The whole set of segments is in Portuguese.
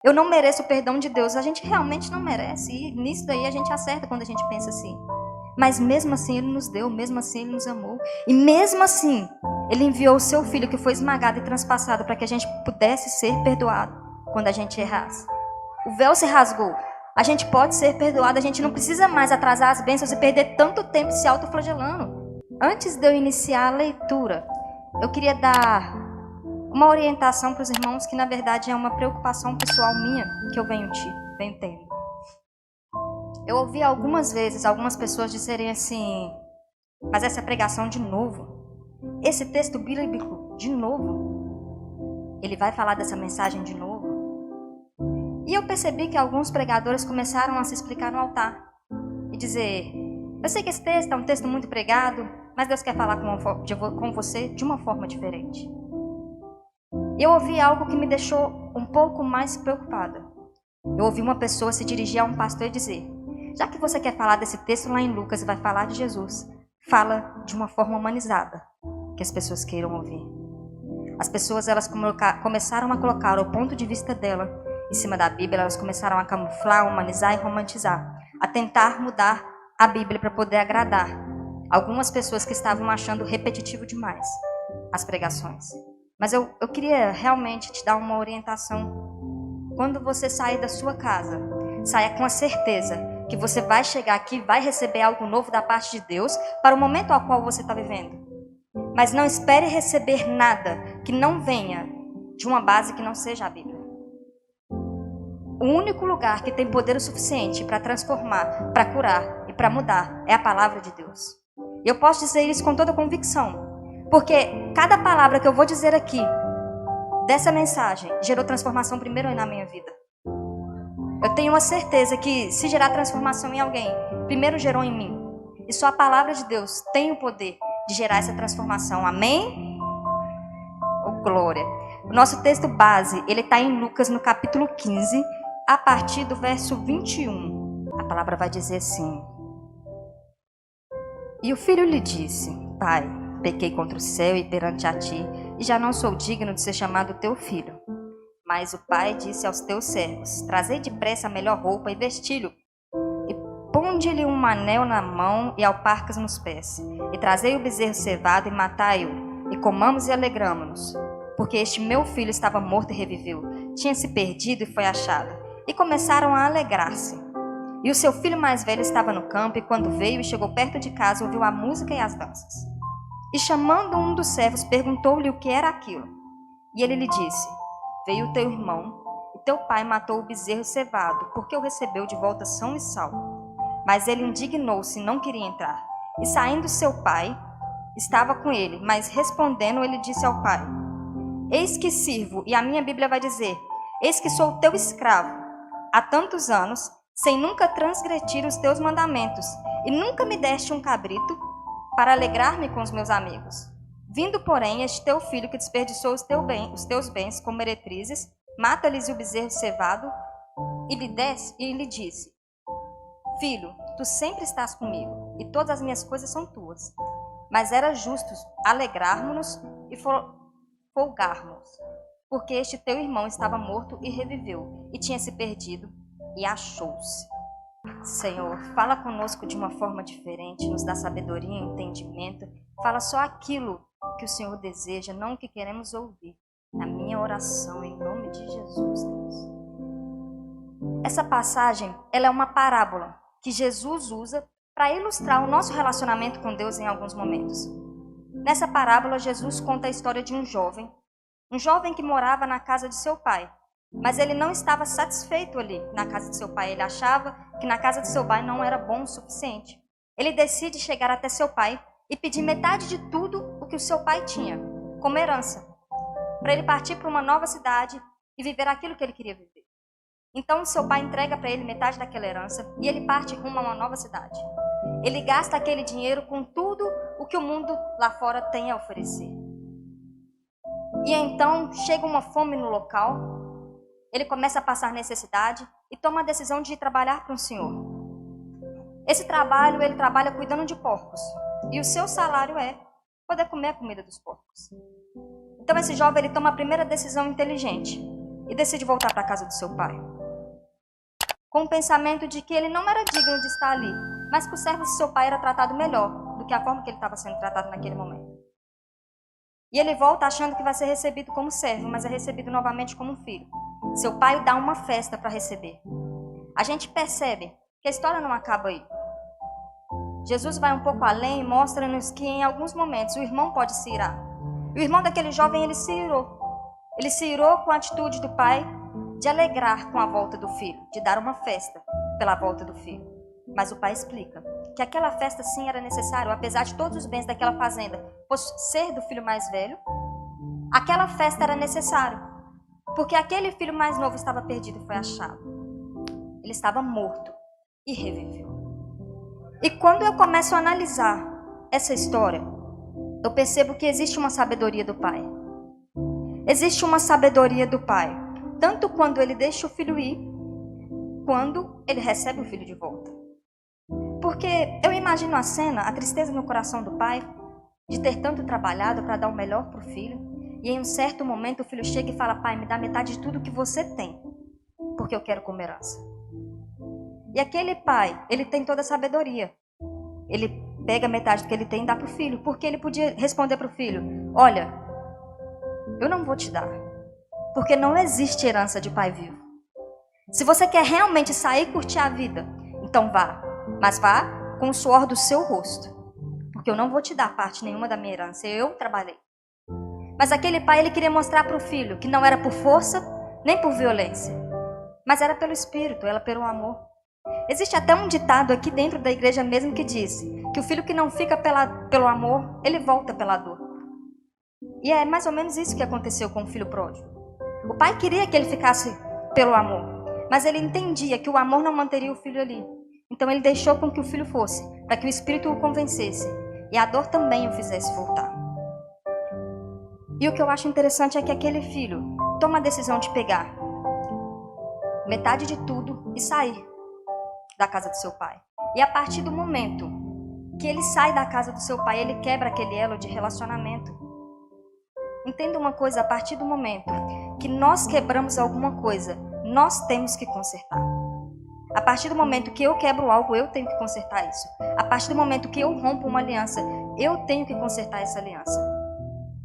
Eu não mereço o perdão de Deus. A gente realmente não merece. E nisso daí a gente acerta quando a gente pensa assim. Mas mesmo assim Ele nos deu, mesmo assim Ele nos amou. E mesmo assim, Ele enviou o seu Filho que foi esmagado e transpassado para que a gente pudesse ser perdoado quando a gente errasse. O véu se rasgou. A gente pode ser perdoado. A gente não precisa mais atrasar as bênçãos e perder tanto tempo se autoflagelando. Antes de eu iniciar a leitura, eu queria dar uma orientação para os irmãos que na verdade é uma preocupação pessoal minha que eu venho tendo. Eu ouvi algumas vezes algumas pessoas dizerem assim: mas essa pregação de novo, esse texto bíblico de novo, ele vai falar dessa mensagem de novo? E eu percebi que alguns pregadores começaram a se explicar no altar e dizer: eu sei que esse texto é um texto muito pregado, mas Deus quer falar com você de uma forma diferente. Eu ouvi algo que me deixou um pouco mais preocupada. Eu ouvi uma pessoa se dirigir a um pastor e dizer: já que você quer falar desse texto lá em Lucas e vai falar de Jesus, fala de uma forma humanizada, que as pessoas queiram ouvir. As pessoas elas começaram a colocar o ponto de vista dela em cima da Bíblia, elas começaram a camuflar, humanizar e romantizar, a tentar mudar a Bíblia para poder agradar algumas pessoas que estavam achando repetitivo demais as pregações. Mas eu queria realmente te dar uma orientação. Quando você sair da sua casa, saia com a certeza que você vai chegar aqui e vai receber algo novo da parte de Deus para o momento ao qual você está vivendo. Mas não espere receber nada que não venha de uma base que não seja a Bíblia. O único lugar que tem poder o suficiente para transformar, para curar e para mudar é a palavra de Deus. E eu posso dizer isso com toda convicção. Porque cada palavra que eu vou dizer aqui, dessa mensagem, gerou transformação primeiro na minha vida. Eu tenho uma certeza que se gerar transformação em alguém, primeiro gerou em mim. E só a palavra de Deus tem o poder de gerar essa transformação. Amém? Oh, glória. O nosso texto base, ele está em Lucas no capítulo 15, a partir do verso 21. A palavra vai dizer assim: e o filho lhe disse: Pai, pequei contra o céu e perante a ti, e já não sou digno de ser chamado teu filho. Mas o pai disse aos teus servos: trazei depressa a melhor roupa e vesti-lo, e ponde-lhe um anel na mão e alparcas nos pés, e trazei o bezerro cevado e matai-o, e comamos e alegramo-nos. Porque este meu filho estava morto e reviveu, tinha se perdido e foi achado. E começaram a alegrar-se. E o seu filho mais velho estava no campo, e quando veio e chegou perto de casa, ouviu a música e as danças. E chamando um dos servos, perguntou-lhe o que era aquilo. E ele lhe disse: veio o teu irmão, e teu pai matou o bezerro cevado, porque o recebeu de volta são e salvo. Mas ele indignou-se e não queria entrar. E saindo seu pai, estava com ele, mas respondendo, ele disse ao pai: eis que sirvo, e a minha Bíblia vai dizer: eis que sou teu escravo há tantos anos, sem nunca transgredir os teus mandamentos, e nunca me deste um cabrito para alegrar-me com os meus amigos. Vindo, porém, este teu filho que desperdiçou os teus bens como meretrizes, mata-lhes o bezerro cevado, e lhe disse: filho, tu sempre estás comigo, e todas as minhas coisas são tuas. Mas era justo alegrarmos-nos e folgarmos, porque este teu irmão estava morto e reviveu, e tinha se perdido e achou-se. Senhor, fala conosco de uma forma diferente, nos dá sabedoria e entendimento. Fala só aquilo que o Senhor deseja, não o que queremos ouvir. A minha oração em nome de Jesus, Deus. Essa passagem, ela é uma parábola que Jesus usa para ilustrar o nosso relacionamento com Deus em alguns momentos. Nessa parábola, Jesus conta a história de um jovem que morava na casa de seu pai. Mas ele não estava satisfeito ali na casa de seu pai. Ele achava que na casa de seu pai não era bom o suficiente. Ele decide chegar até seu pai e pedir metade de tudo o que o seu pai tinha, como herança, para ele partir para uma nova cidade e viver aquilo que ele queria viver. Então seu pai entrega para ele metade daquela herança e ele parte rumo a uma nova cidade. Ele gasta aquele dinheiro com tudo o que o mundo lá fora tem a oferecer. E então chega uma fome no local. Ele começa a passar necessidade e toma a decisão de ir trabalhar para um senhor. Esse trabalho, ele trabalha cuidando de porcos. E o seu salário é poder comer a comida dos porcos. Então esse jovem, ele toma a primeira decisão inteligente. e decide voltar para a casa do seu pai. Com o pensamento de que ele não era digno de estar ali, mas que o servo do seu pai era tratado melhor do que a forma que ele estava sendo tratado naquele momento. E ele volta achando que vai ser recebido como servo, mas é recebido novamente como um filho. Seu pai dá uma festa para receber. A gente percebe que a história não acaba aí. Jesus vai um pouco além e mostra-nos que em alguns momentos o irmão pode se irar. O irmão daquele jovem, ele se irou. Ele se irou com a atitude do pai de alegrar com a volta do filho, de dar uma festa pela volta do filho. Mas o pai explica que aquela festa sim era necessária, apesar de todos os bens daquela fazenda por ser do filho mais velho, aquela festa era necessária, porque aquele filho mais novo estava perdido e foi achado. Ele estava morto e reviveu. E quando eu começo a analisar essa história, eu percebo que existe uma sabedoria do pai. Existe uma sabedoria do pai, tanto quando ele deixa o filho ir, quando ele recebe o filho de volta. Porque eu imagino a cena, a tristeza no coração do pai, de ter tanto trabalhado para dar o melhor para o filho, e em um certo momento o filho chega e fala: pai, me dá metade de tudo que você tem, porque eu quero comer herança. E aquele pai, ele tem toda a sabedoria. Ele pega metade do que ele tem e dá para o filho, porque ele podia responder para o filho: olha, eu não vou te dar, porque não existe herança de pai vivo. Se você quer realmente sair e curtir a vida, então vá, mas vá com o suor do seu rosto, porque eu não vou te dar parte nenhuma da minha herança, eu trabalhei. Mas aquele pai, ele queria mostrar para o filho que não era por força, nem por violência, mas era pelo espírito, era pelo amor. Existe até um ditado aqui dentro da igreja mesmo que diz que o filho que não fica pelo amor, ele volta pela dor. E é mais ou menos isso que aconteceu com o filho pródigo. O pai queria que ele ficasse pelo amor, mas ele entendia que o amor não manteria o filho ali. Então ele deixou com que o filho fosse, para que o espírito o convencesse e a dor também o fizesse voltar. E o que eu acho interessante é que aquele filho toma a decisão de pegar metade de tudo e sair da casa do seu pai. E a partir do momento que ele sai da casa do seu pai, ele quebra aquele elo de relacionamento. Entenda uma coisa: a partir do momento que nós quebramos alguma coisa, nós temos que consertar. A partir do momento que eu quebro algo, eu tenho que consertar isso. A partir do momento que eu rompo uma aliança, eu tenho que consertar essa aliança.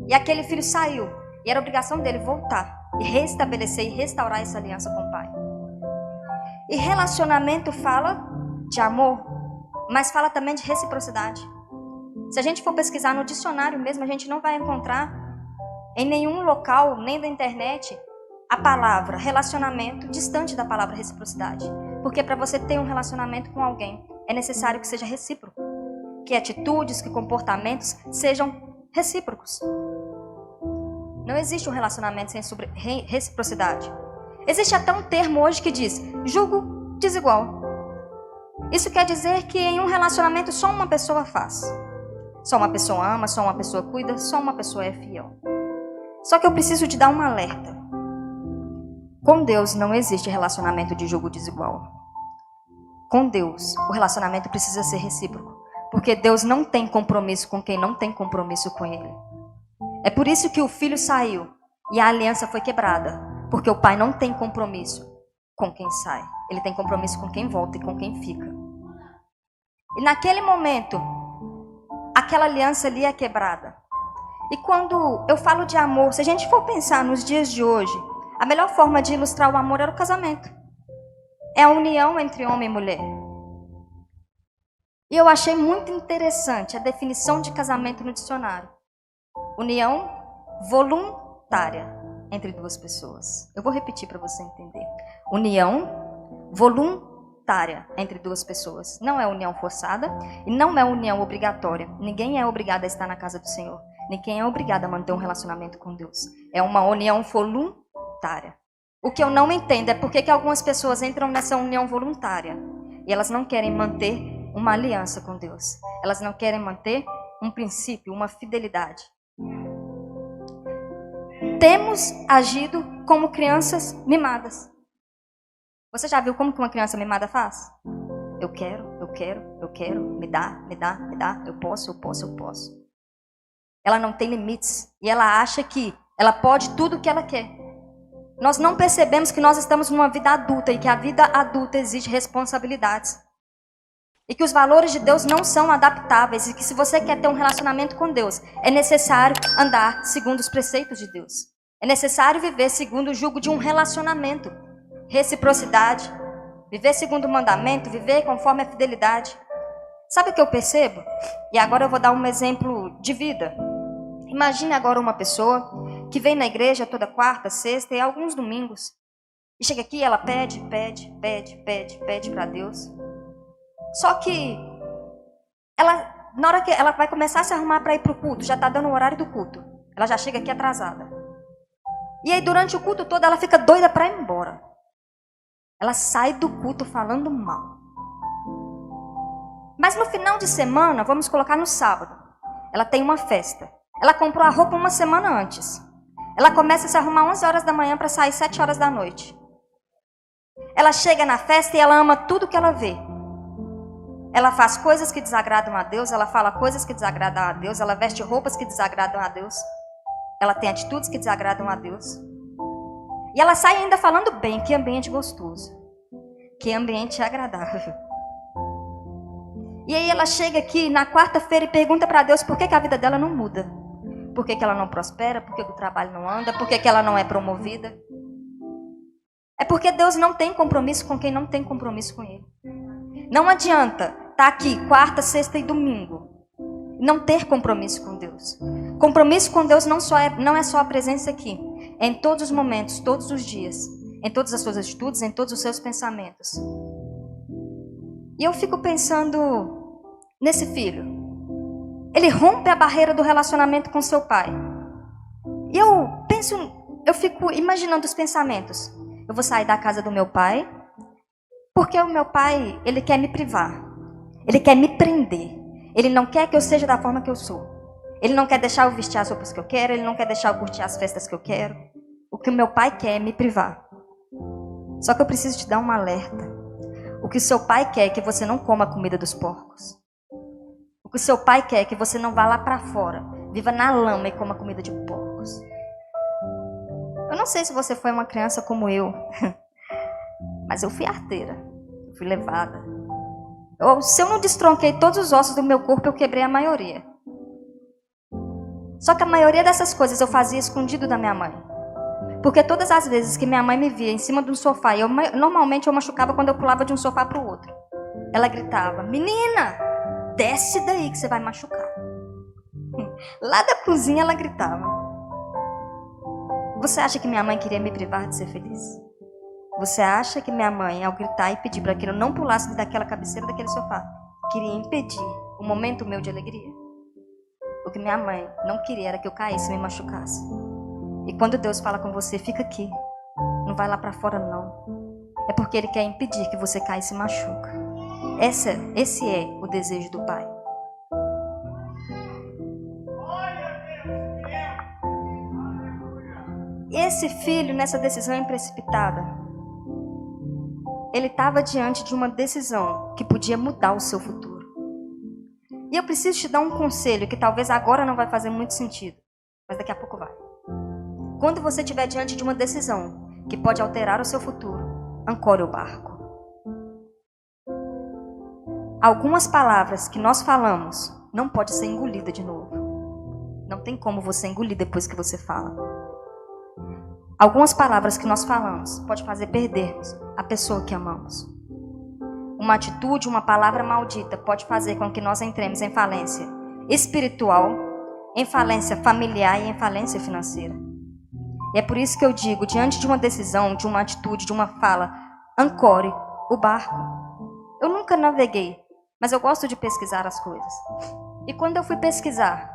E aquele filho saiu, e era obrigação dele voltar e restabelecer e restaurar essa aliança com o pai. E relacionamento fala de amor, mas fala também de reciprocidade. Se a gente for pesquisar no dicionário mesmo, a gente não vai encontrar em nenhum local, nem da internet, a palavra relacionamento distante da palavra reciprocidade. Porque para você ter um relacionamento com alguém, é necessário que seja recíproco. Que atitudes, que comportamentos sejam recíprocos. Não existe um relacionamento sem reciprocidade. Existe até um termo hoje que diz jugo desigual. Isso quer dizer que em um relacionamento só uma pessoa faz. Só uma pessoa ama, só uma pessoa cuida, só uma pessoa é fiel. Só que eu preciso te dar um alerta. Com Deus não existe relacionamento de jugo desigual. Com Deus, o relacionamento precisa ser recíproco. Porque Deus não tem compromisso com quem não tem compromisso com Ele. É por isso que o filho saiu e a aliança foi quebrada. Porque o pai não tem compromisso com quem sai. Ele tem compromisso com quem volta e com quem fica. E naquele momento, aquela aliança ali é quebrada. E quando eu falo de amor, se a gente for pensar nos dias de hoje, a melhor forma de ilustrar o amor era o casamento. É a união entre homem e mulher. E eu achei muito interessante a definição de casamento no dicionário. União voluntária entre duas pessoas. Eu vou repetir para você entender. União voluntária entre duas pessoas. Não é união forçada e não é união obrigatória. Ninguém é obrigado a estar na casa do Senhor. Ninguém é obrigado a manter um relacionamento com Deus. É uma união voluntária. O que eu não entendo é por que algumas pessoas entram nessa união voluntária e elas não querem manter uma aliança com Deus. Elas não querem manter um princípio, uma fidelidade. Temos agido como crianças mimadas. Você já viu como que uma criança mimada faz? Eu quero, me dá, eu posso. Ela não tem limites e ela acha que ela pode tudo o que ela quer. Nós não percebemos que nós estamos numa vida adulta e que a vida adulta exige responsabilidades. E que os valores de Deus não são adaptáveis e que se você quer ter um relacionamento com Deus, é necessário andar segundo os preceitos de Deus. É necessário viver segundo o jugo de um relacionamento, reciprocidade, viver segundo o mandamento, viver conforme a fidelidade. Sabe o que eu percebo? E agora eu vou dar um exemplo de vida. Imagine agora uma pessoa que vem na igreja toda quarta, sexta e alguns domingos. E chega aqui e ela pede para Deus. Só que na hora que ela vai começar a se arrumar para ir para o culto, já está dando o horário do culto. Ela já chega aqui atrasada. E aí durante o culto todo ela fica doida para ir embora. Ela sai do culto falando mal. Mas no final de semana, vamos colocar no sábado, ela tem uma festa. Ela comprou a roupa uma semana antes. Ela começa a se arrumar 11 horas da manhã para sair 7 horas da noite. Ela chega na festa e ela ama tudo que ela vê. Ela faz coisas que desagradam a Deus, ela fala coisas que desagradam a Deus, ela veste roupas que desagradam a Deus. Ela tem atitudes que desagradam a Deus. E ela sai ainda falando bem, que ambiente gostoso. Que ambiente agradável. E aí ela chega aqui na quarta-feira e pergunta para Deus por que a vida dela não muda. Por que ela não prospera, por que o trabalho não anda, por que ela não é promovida. É porque Deus não tem compromisso com quem não tem compromisso com Ele. Não adianta estar aqui quarta, sexta e domingo não ter compromisso com Deus. Compromisso com Deus não é só a presença aqui. É em todos os momentos, todos os dias. Em todas as suas atitudes, em todos os seus pensamentos. E eu fico pensando nesse filho. Ele rompe a barreira do relacionamento com seu pai. E eu fico imaginando os pensamentos. Eu vou sair da casa do meu pai, porque o meu pai, ele quer me privar. Ele quer me prender. Ele não quer que eu seja da forma que eu sou. Ele não quer deixar eu vestir as roupas que eu quero, ele não quer deixar eu curtir as festas que eu quero. O que o meu pai quer é me privar. Só que eu preciso te dar um alerta. O que o seu pai quer é que você não coma a comida dos porcos. O que o seu pai quer é que você não vá lá para fora, viva na lama e coma comida de porcos. Eu não sei se você foi uma criança como eu, mas eu fui arteira, fui levada. Se eu não destronquei todos os ossos do meu corpo, eu quebrei a maioria. Só que a maioria dessas coisas eu fazia escondido da minha mãe. Porque todas as vezes que minha mãe me via em cima de um sofá, normalmente eu machucava quando eu pulava de um sofá para o outro. Ela gritava, menina, desce daí que você vai machucar. Lá da cozinha ela gritava. Você acha que minha mãe queria me privar de ser feliz? Você acha que minha mãe, ao gritar e pedir para que eu não pulasse daquela cabeceira daquele sofá, queria impedir o momento meu de alegria? O que minha mãe não queria era que eu caísse e me machucasse. E quando Deus fala com você, fica aqui, não vai lá para fora não. É porque Ele quer impedir que você caia e se machuca. Esse é o desejo do Pai. Esse filho, nessa decisão imprecipitada, ele estava diante de uma decisão que podia mudar o seu futuro. E eu preciso te dar um conselho que talvez agora não vai fazer muito sentido, mas daqui a pouco vai. Quando você estiver diante de uma decisão que pode alterar o seu futuro, ancore o barco. Algumas palavras que nós falamos não pode ser engolida de novo. Não tem como você engolir depois que você fala. Algumas palavras que nós falamos pode fazer perdermos a pessoa que amamos. Uma atitude, uma palavra maldita pode fazer com que nós entremos em falência espiritual, em falência familiar e em falência financeira. E é por isso que eu digo, diante de uma decisão, de uma atitude, de uma fala, ancore o barco. Eu nunca naveguei, mas eu gosto de pesquisar as coisas. E quando eu fui pesquisar,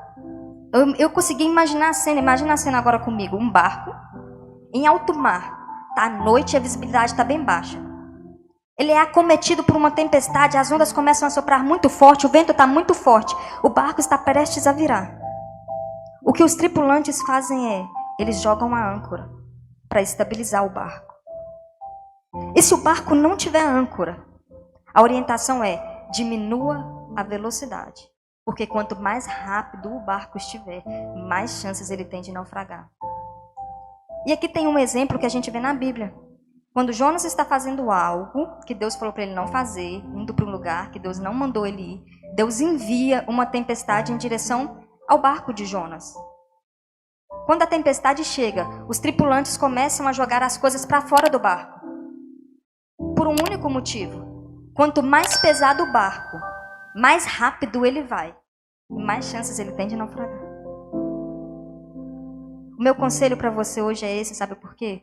eu consegui imaginar a cena. Imagina a cena agora comigo, um barco em alto mar, tá à noite e a visibilidade está bem baixa. Ele é acometido por uma tempestade, as ondas começam a soprar muito forte, o vento está muito forte, o barco está prestes a virar. O que os tripulantes fazem é, eles jogam a âncora para estabilizar o barco. E se o barco não tiver âncora, a orientação é, diminua a velocidade. Porque quanto mais rápido o barco estiver, mais chances ele tem de naufragar. E aqui tem um exemplo que a gente vê na Bíblia. Quando Jonas está fazendo algo que Deus falou para ele não fazer, indo para um lugar que Deus não mandou ele ir, Deus envia uma tempestade em direção ao barco de Jonas. Quando a tempestade chega, os tripulantes começam a jogar as coisas para fora do barco. Por um único motivo. Quanto mais pesado o barco, mais rápido ele vai, e mais chances ele tem de naufragar. O meu conselho para você hoje é esse, sabe por quê?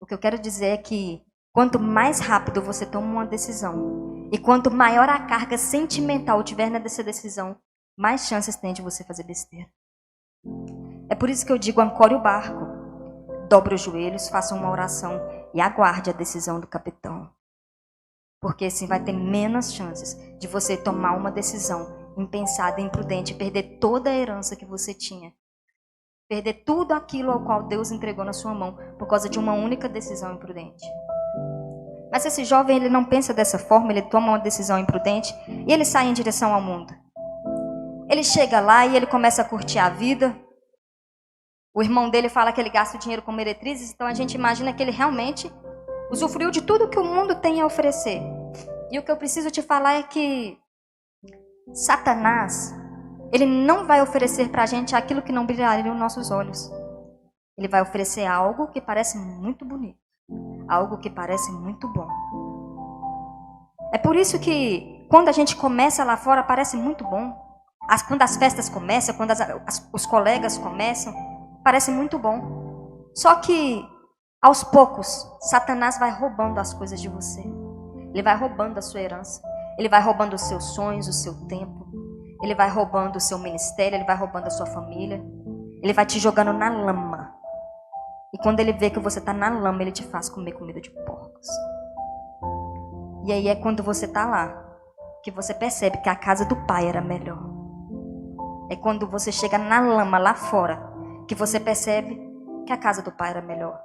O que eu quero dizer é que quanto mais rápido você toma uma decisão e quanto maior a carga sentimental tiver nessa decisão, mais chances tem de você fazer besteira. É por isso que eu digo, ancore o barco, dobre os joelhos, faça uma oração e aguarde a decisão do capitão. Porque assim vai ter menos chances de você tomar uma decisão impensada, imprudente, perder toda a herança que você tinha. Perder tudo aquilo ao qual Deus entregou na sua mão por causa de uma única decisão imprudente. Mas esse jovem, ele não pensa dessa forma, ele toma uma decisão imprudente e ele sai em direção ao mundo. Ele chega lá e ele começa a curtir a vida. O irmão dele fala que ele gasta o dinheiro com meretrizes, então a gente imagina que ele realmente usufruiu de tudo que o mundo tem a oferecer. E o que eu preciso te falar é que Satanás, ele não vai oferecer para a gente aquilo que não brilharia nos nossos olhos. Ele vai oferecer algo que parece muito bonito. Algo que parece muito bom. É por isso que quando a gente começa lá fora parece muito bom. Quando as festas começam, quando os colegas começam, parece muito bom. Só que aos poucos, Satanás vai roubando as coisas de você. Ele vai roubando a sua herança. Ele vai roubando os seus sonhos, o seu tempo. Ele vai roubando o seu ministério, ele vai roubando a sua família. Ele vai te jogando na lama. E quando ele vê que você está na lama, ele te faz comer comida de porcos. E aí é quando você está lá, que você percebe que a casa do pai era melhor. É quando você chega na lama lá fora, que você percebe que a casa do pai era melhor.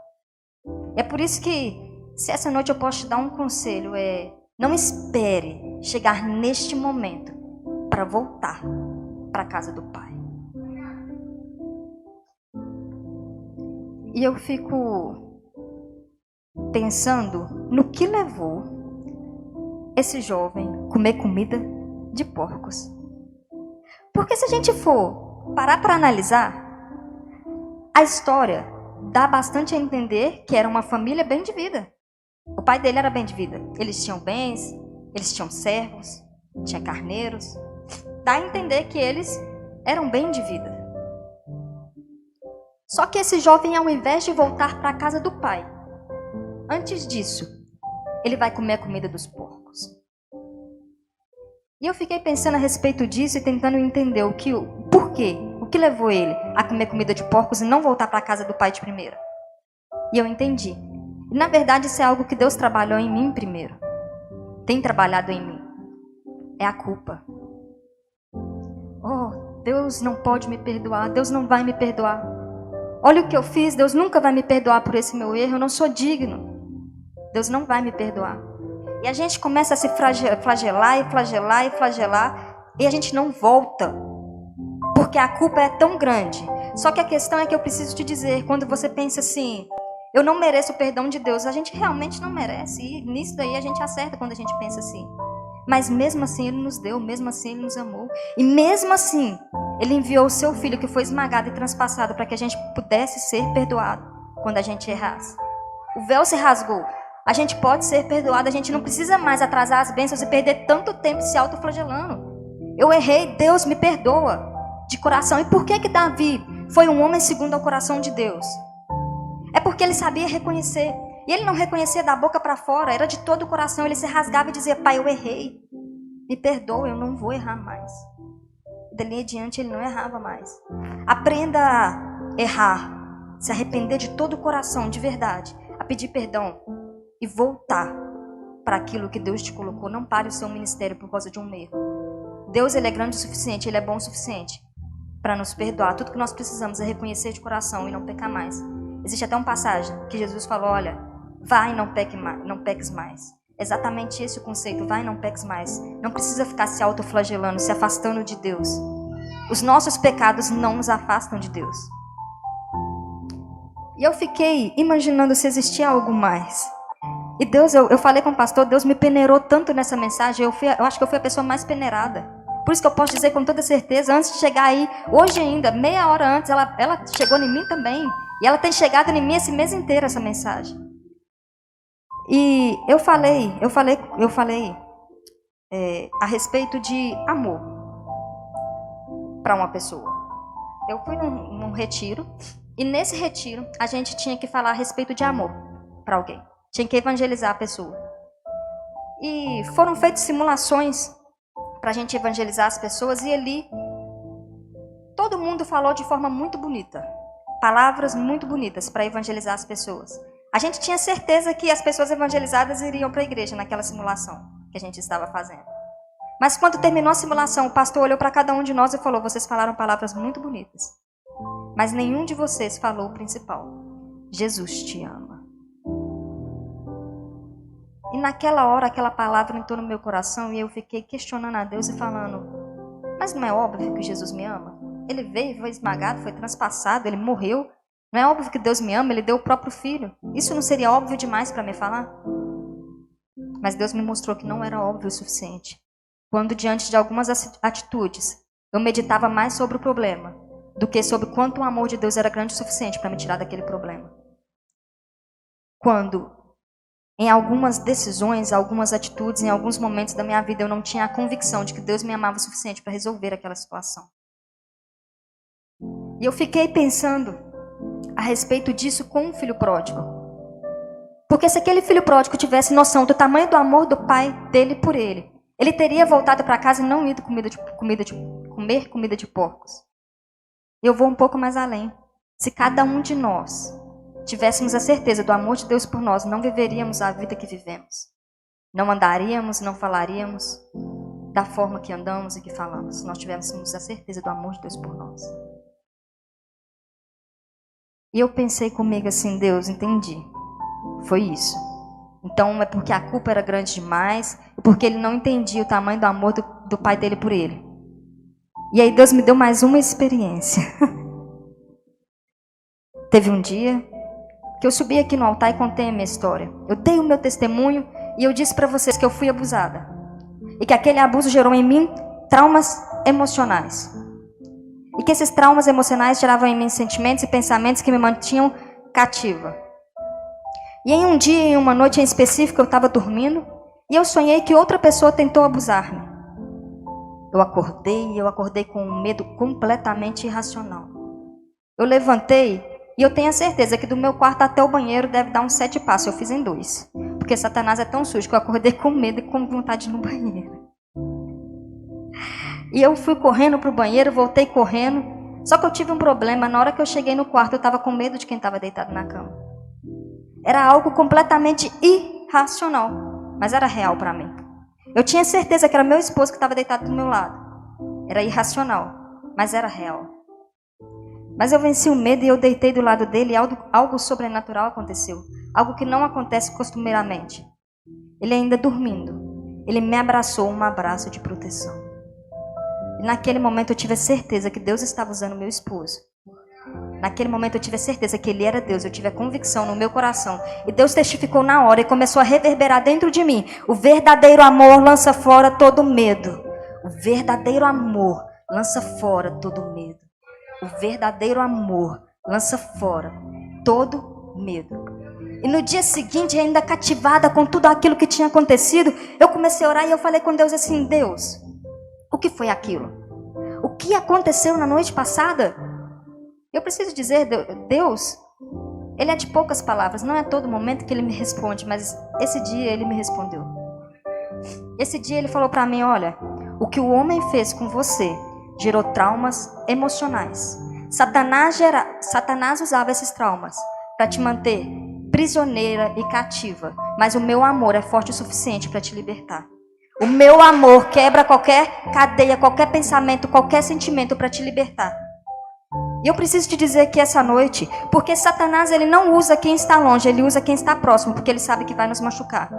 É por isso que, se essa noite eu posso te dar um conselho, não espere chegar neste momento para voltar para a casa do pai. E eu fico pensando no que levou esse jovem a comer comida de porcos. Porque se a gente for parar para analisar, a história dá bastante a entender que era uma família bem de vida. O pai dele era bem de vida. Eles tinham bens, eles tinham servos, tinha carneiros. Dá a entender que eles eram bem de vida. Só que esse jovem, ao invés de voltar para a casa do pai, antes disso, ele vai comer a comida dos porcos. E eu fiquei pensando a respeito disso e tentando entender o porquê, o que levou ele a comer comida de porcos e não voltar para a casa do pai de primeira. E eu entendi. E na verdade isso é algo que Deus trabalhou em mim primeiro. Tem trabalhado em mim. É a culpa. Oh, Deus não pode me perdoar, Deus não vai me perdoar. Olha o que eu fiz, Deus nunca vai me perdoar por esse meu erro, eu não sou digno. Deus não vai me perdoar. E a gente começa a se flagelar e flagelar e flagelar, e a gente não volta, porque a culpa é tão grande. Só que a questão é que eu preciso te dizer, quando você pensa assim, eu não mereço o perdão de Deus, a gente realmente não merece, e nisso daí a gente acerta quando a gente pensa assim. Mas mesmo assim Ele nos deu, mesmo assim Ele nos amou, e mesmo assim Ele enviou o seu Filho que foi esmagado e transpassado para que a gente pudesse ser perdoado quando a gente errasse. O véu se rasgou. A gente pode ser perdoado, a gente não precisa mais atrasar as bênçãos e perder tanto tempo se autoflagelando. Eu errei, Deus me perdoa de coração. E por que Davi foi um homem segundo ao coração de Deus? É porque ele sabia reconhecer. E ele não reconhecia da boca para fora, era de todo o coração. Ele se rasgava e dizia, pai, eu errei. Me perdoa, eu não vou errar mais. Dali adiante ele não errava mais. Aprenda a errar, se arrepender de todo o coração, de verdade. A pedir perdão. E voltar para aquilo que Deus te colocou. Não pare o seu ministério por causa de um erro. Deus, Ele é grande o suficiente, Ele é bom o suficiente para nos perdoar. Tudo que nós precisamos é reconhecer de coração e não pecar mais. Existe até uma passagem que Jesus falou, olha, vai e não peques mais. Exatamente esse o conceito, vai e não peques mais. Não precisa ficar se autoflagelando, se afastando de Deus. Os nossos pecados não nos afastam de Deus. E eu fiquei imaginando se existia algo mais. E Deus, eu falei com o pastor, Deus me peneirou tanto nessa mensagem, eu acho que eu fui a pessoa mais peneirada. Por isso que eu posso dizer com toda certeza, antes de chegar aí, hoje ainda, meia hora antes, ela chegou em mim também. E ela tem chegado em mim esse mês inteiro, essa mensagem. E eu falei a respeito de amor para uma pessoa. Eu fui num retiro, e nesse retiro a gente tinha que falar a respeito de amor para alguém. Tinha que evangelizar a pessoa. E foram feitas simulações para a gente evangelizar as pessoas, e ali todo mundo falou de forma muito bonita. Palavras muito bonitas para evangelizar as pessoas. A gente tinha certeza que as pessoas evangelizadas iriam para a igreja naquela simulação que a gente estava fazendo. Mas quando terminou a simulação, o pastor olhou para cada um de nós e falou: vocês falaram palavras muito bonitas, mas nenhum de vocês falou o principal: Jesus te ama. E naquela hora, aquela palavra entrou no meu coração, e eu fiquei questionando a Deus e falando: mas não é óbvio que Jesus me ama? Ele veio, foi esmagado, foi transpassado, ele morreu. Não é óbvio que Deus me ama? Ele deu o próprio filho. Isso não seria óbvio demais para me falar? Mas Deus me mostrou que não era óbvio o suficiente. Quando, diante de algumas atitudes, eu meditava mais sobre o problema do que sobre quanto o amor de Deus era grande o suficiente para me tirar daquele problema. Quando, em algumas decisões, algumas atitudes, em alguns momentos da minha vida, eu não tinha a convicção de que Deus me amava o suficiente para resolver aquela situação. E eu fiquei pensando a respeito disso com o filho pródigo. Porque se aquele filho pródigo tivesse noção do tamanho do amor do pai dele por ele, ele teria voltado para casa e não ido comer comida de porcos. E eu vou um pouco mais além. Se cada um de nós tivéssemos a certeza do amor de Deus por nós, não viveríamos a vida que vivemos. Não andaríamos, não falaríamos da forma que andamos e que falamos, se nós tivéssemos a certeza do amor de Deus por nós. E eu pensei comigo assim: Deus, entendi. Foi isso. Então é porque a culpa era grande demais, porque ele não entendia o tamanho do amor do pai dele por ele. E aí Deus me deu mais uma experiência. Teve um dia que eu subi aqui no altar e contei a minha história. Eu dei o meu testemunho e eu disse para vocês que eu fui abusada. E que aquele abuso gerou em mim traumas emocionais. E que esses traumas emocionais geravam em mim sentimentos e pensamentos que me mantinham cativa. E em um dia, em uma noite em específico, eu estava dormindo e eu sonhei que outra pessoa tentou abusar-me. Eu acordei com um medo completamente irracional. Eu levantei e eu tenho a certeza que do meu quarto até o banheiro deve dar uns 7 passos. Eu fiz em 2. Porque Satanás é tão sujo que eu acordei com medo e com vontade de ir no banheiro. E eu fui correndo para o banheiro, voltei correndo. Só que eu tive um problema. Na hora que eu cheguei no quarto, eu estava com medo de quem estava deitado na cama. Era algo completamente irracional, mas era real para mim. Eu tinha certeza que era meu esposo que estava deitado do meu lado. Era irracional, mas era real. Mas eu venci o medo e eu deitei do lado dele e algo sobrenatural aconteceu. Algo que não acontece costumeiramente. Ele ainda dormindo, ele me abraçou, um abraço de proteção. E naquele momento eu tive a certeza que Deus estava usando meu esposo. Naquele momento eu tive a certeza que ele era Deus. Eu tive a convicção no meu coração. E Deus testificou na hora e começou a reverberar dentro de mim. O verdadeiro amor lança fora todo medo. O verdadeiro amor lança fora todo medo. O verdadeiro amor lança fora todo medo. E no dia seguinte, ainda cativada com tudo aquilo que tinha acontecido, eu comecei a orar e eu falei com Deus assim: Deus, o que foi aquilo? O que aconteceu na noite passada? Eu preciso dizer, Deus, Ele é de poucas palavras. Não é todo momento que Ele me responde, mas esse dia Ele me respondeu. Esse dia Ele falou para mim: olha, o que o homem fez com você gerou traumas emocionais. Satanás usava esses traumas para te manter prisioneira e cativa. Mas o meu amor é forte o suficiente para te libertar. O meu amor quebra qualquer cadeia, qualquer pensamento, qualquer sentimento para te libertar. E eu preciso te dizer que essa noite, porque Satanás ele não usa quem está longe, ele usa quem está próximo, porque ele sabe que vai nos machucar.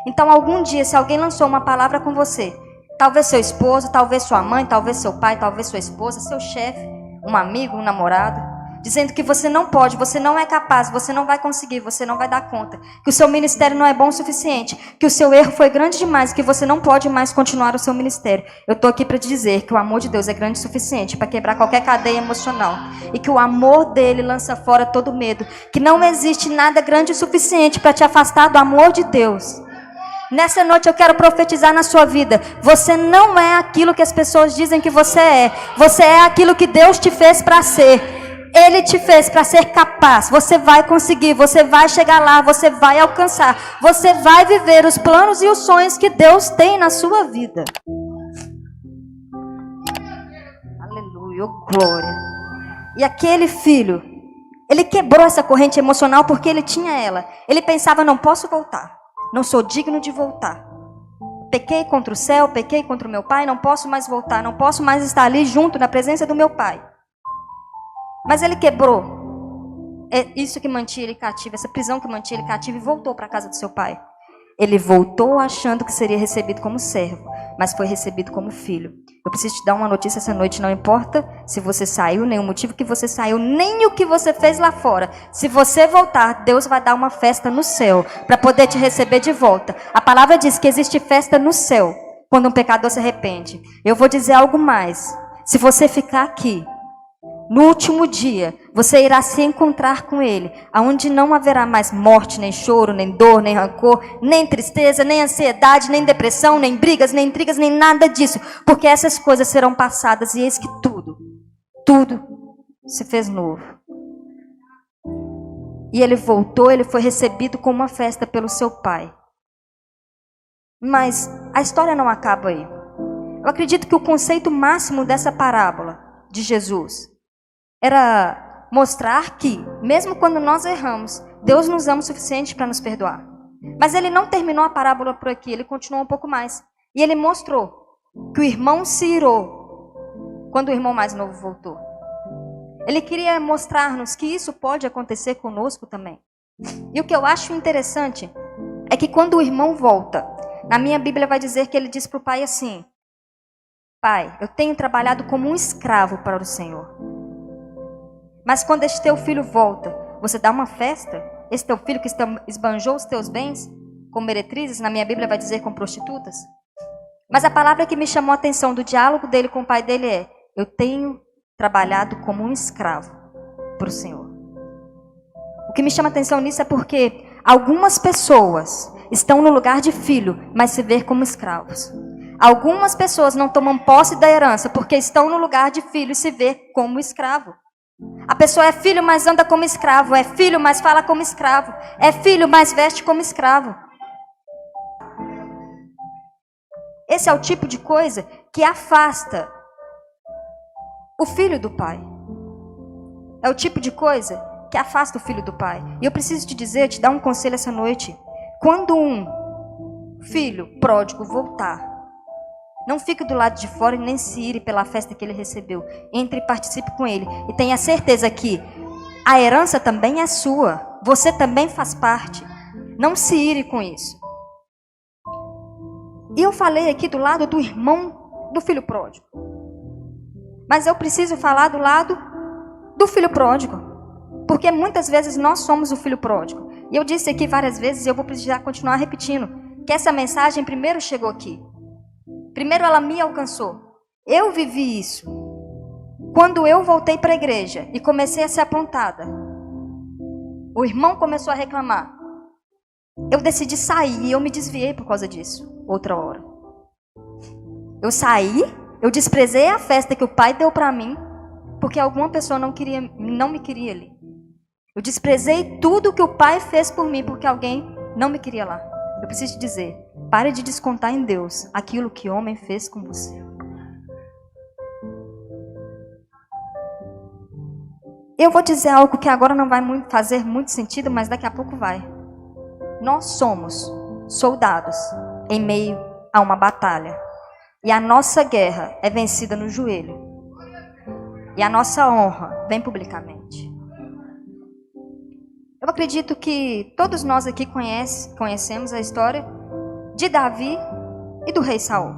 Então algum dia, se alguém lançou uma palavra com você, talvez seu esposo, talvez sua mãe, talvez seu pai, talvez sua esposa, seu chefe, um amigo, um namorado, dizendo que você não pode, você não é capaz, você não vai conseguir, você não vai dar conta, que o seu ministério não é bom o suficiente, que o seu erro foi grande demais, que você não pode mais continuar o seu ministério. Eu estou aqui para te dizer que o amor de Deus é grande o suficiente para quebrar qualquer cadeia emocional, e que o amor dele lança fora todo medo, que não existe nada grande o suficiente para te afastar do amor de Deus. Nessa noite eu quero profetizar na sua vida. Você não é aquilo que as pessoas dizem que você é. Você é aquilo que Deus te fez para ser. Ele te fez para ser capaz. Você vai conseguir, você vai chegar lá, você vai alcançar. Você vai viver os planos e os sonhos que Deus tem na sua vida. Aleluia, oh glória. E aquele filho, ele quebrou essa corrente emocional porque ele tinha ela. Ele pensava, não posso voltar. Não sou digno de voltar. Pequei contra o céu, pequei contra o meu pai, não posso mais voltar, não posso mais estar ali junto na presença do meu pai. Mas ele quebrou. É isso que mantinha ele cativo, essa prisão que mantinha ele cativo, e voltou para a casa do seu pai. Ele voltou achando que seria recebido como servo, mas foi recebido como filho. Eu preciso te dar uma notícia essa noite, não importa se você saiu, nem o motivo que você saiu, nem o que você fez lá fora. Se você voltar, Deus vai dar uma festa no céu, para poder te receber de volta. A palavra diz que existe festa no céu, quando um pecador se arrepende. Eu vou dizer algo mais. Se você ficar aqui, no último dia, você irá se encontrar com Ele, aonde não haverá mais morte, nem choro, nem dor, nem rancor, nem tristeza, nem ansiedade, nem depressão, nem brigas, nem intrigas, nem nada disso, porque essas coisas serão passadas, e eis que tudo se fez novo. E ele voltou, ele foi recebido com uma festa pelo seu pai. Mas a história não acaba aí. Eu acredito que o conceito máximo dessa parábola de Jesus era mostrar que, mesmo quando nós erramos, Deus nos ama o suficiente para nos perdoar. Mas ele não terminou a parábola por aqui, ele continuou um pouco mais. E ele mostrou que o irmão se irou quando o irmão mais novo voltou. Ele queria mostrar-nos que isso pode acontecer conosco também. E o que eu acho interessante é que quando o irmão volta, na minha Bíblia vai dizer que ele diz para o pai assim: Pai, eu tenho trabalhado como um escravo para o Senhor. Mas quando este teu filho volta, você dá uma festa? Esse teu filho que esbanjou os teus bens com meretrizes, na minha Bíblia vai dizer com prostitutas. Mas a palavra que me chamou a atenção do diálogo dele com o pai dele é: eu tenho trabalhado como um escravo para o Senhor. O que me chama a atenção nisso é porque algumas pessoas estão no lugar de filho, mas se vê como escravos. Algumas pessoas não tomam posse da herança porque estão no lugar de filho e se vê como escravo. A pessoa é filho, mas anda como escravo. É filho, mas fala como escravo. É filho, mas veste como escravo. Esse é o tipo de coisa que afasta o filho do pai. É o tipo de coisa que afasta o filho do pai. E eu preciso te dizer, te dar um conselho essa noite. Quando um filho pródigo voltar, não fique do lado de fora e nem se ire pela festa que ele recebeu. Entre e participe com ele. E tenha certeza que a herança também é sua. Você também faz parte. Não se ire com isso. E eu falei aqui do lado do irmão do filho pródigo. Mas eu preciso falar do lado do filho pródigo. Porque muitas vezes nós somos o filho pródigo. E eu disse aqui várias vezes e eu vou precisar continuar repetindo. Que essa mensagem primeiro chegou aqui. Primeiro ela me alcançou. Eu vivi isso. Quando eu voltei para a igreja e comecei a ser apontada, o irmão começou a reclamar. Eu decidi sair e eu me desviei por causa disso. Outra hora. Eu saí, eu desprezei a festa que o pai deu para mim, porque alguma pessoa não me queria ali. Eu desprezei tudo que o pai fez por mim, porque alguém não me queria lá. Eu preciso te dizer, pare de descontar em Deus aquilo que o homem fez com você. Eu vou dizer algo que agora não vai fazer muito sentido, mas daqui a pouco vai. Nós somos soldados em meio a uma batalha. E a nossa guerra é vencida no joelho. E a nossa honra vem publicamente. Eu acredito que todos nós aqui conhecemos a história de Davi e do rei Saul.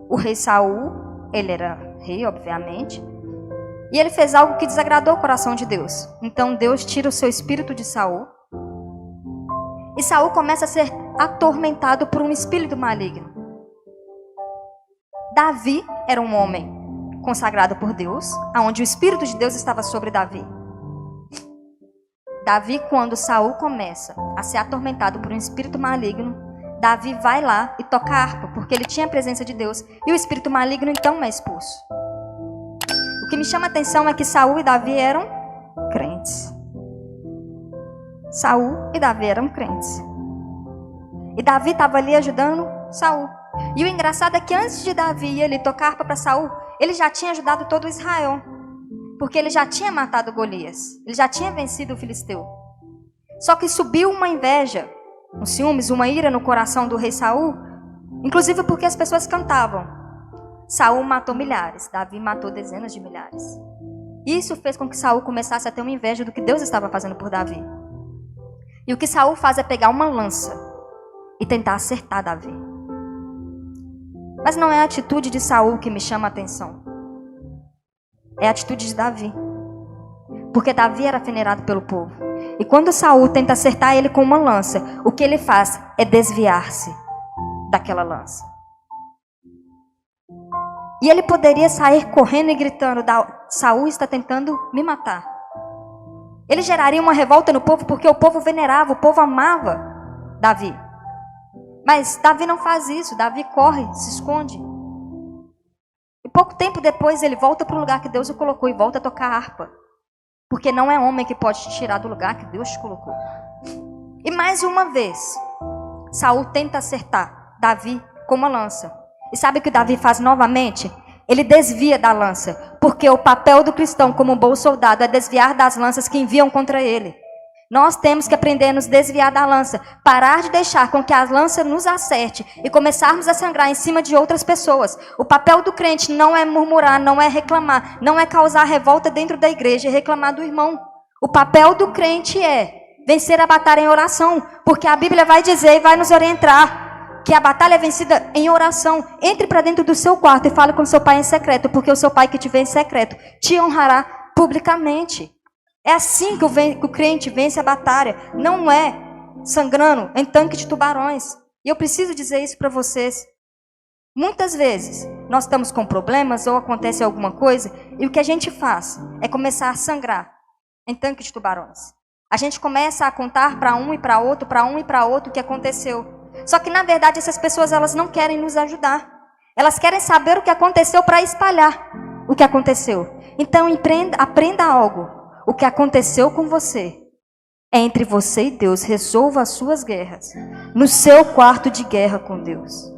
O rei Saul, ele era rei, obviamente, E ele fez algo que desagradou o coração de Deus. Então Deus tira o seu espírito de Saul. E Saul começa a ser atormentado por um espírito maligno. Davi era um homem consagrado por Deus, onde o espírito de Deus estava sobre Davi. Davi, quando Saul começa a ser atormentado por um espírito maligno, Davi vai lá e toca a harpa, porque ele tinha a presença de Deus, e o espírito maligno então é expulso. O que me chama a atenção é que Saul e Davi eram crentes. Saul e Davi eram crentes. E Davi estava ali ajudando Saul. E o engraçado é que antes de Davi ele tocar a harpa para Saul, ele já tinha ajudado todo Israel. Porque ele já tinha matado Golias. Ele já tinha vencido o filisteu. Só que subiu uma inveja, um ciúmes, uma ira no coração do rei Saul. Inclusive porque as pessoas cantavam. Saul matou milhares, Davi matou dezenas de milhares. Isso fez com que Saul começasse a ter uma inveja do que Deus estava fazendo por Davi. E o que Saul faz é pegar uma lança e tentar acertar Davi. Mas não é a atitude de Saul que me chama a atenção. É a atitude de Davi. Porque Davi era venerado pelo povo. E quando Saul tenta acertar ele com uma lança, o que ele faz é desviar-se daquela lança. E ele poderia sair correndo e gritando: Saul está tentando me matar. Ele geraria uma revolta no povo porque o povo venerava, o povo amava Davi. Mas Davi não faz isso. Davi corre, se esconde. E pouco tempo depois ele volta para o lugar que Deus o colocou e volta a tocar harpa. Porque não é homem que pode te tirar do lugar que Deus te colocou. E mais uma vez, Saul tenta acertar Davi com uma lança. E sabe o que Davi faz novamente? Ele desvia da lança. Porque o papel do cristão como um bom soldado é desviar das lanças que enviam contra ele. Nós temos que aprender a nos desviar da lança. Parar de deixar com que a lança nos acerte e começarmos a sangrar em cima de outras pessoas. O papel do crente não é murmurar, não é reclamar, não é causar revolta dentro da igreja e reclamar do irmão. O papel do crente é vencer a batalha em oração. Porque a Bíblia vai dizer e vai nos orientar que a batalha é vencida em oração. Entre para dentro do seu quarto e fale com seu pai em secreto. Porque o seu pai que te vê em secreto te honrará publicamente. É assim que o crente vence a batalha. Não é sangrando em tanque de tubarões. E eu preciso dizer isso para vocês. Muitas vezes nós estamos com problemas ou acontece alguma coisa e o que a gente faz é começar a sangrar em tanque de tubarões. A gente começa a contar para um e para outro, o que aconteceu. Só que na verdade essas pessoas elas não querem nos ajudar. Elas querem saber o que aconteceu para espalhar o que aconteceu. Então aprenda algo. O que aconteceu com você é entre você e Deus. Resolva as suas guerras no seu quarto de guerra com Deus.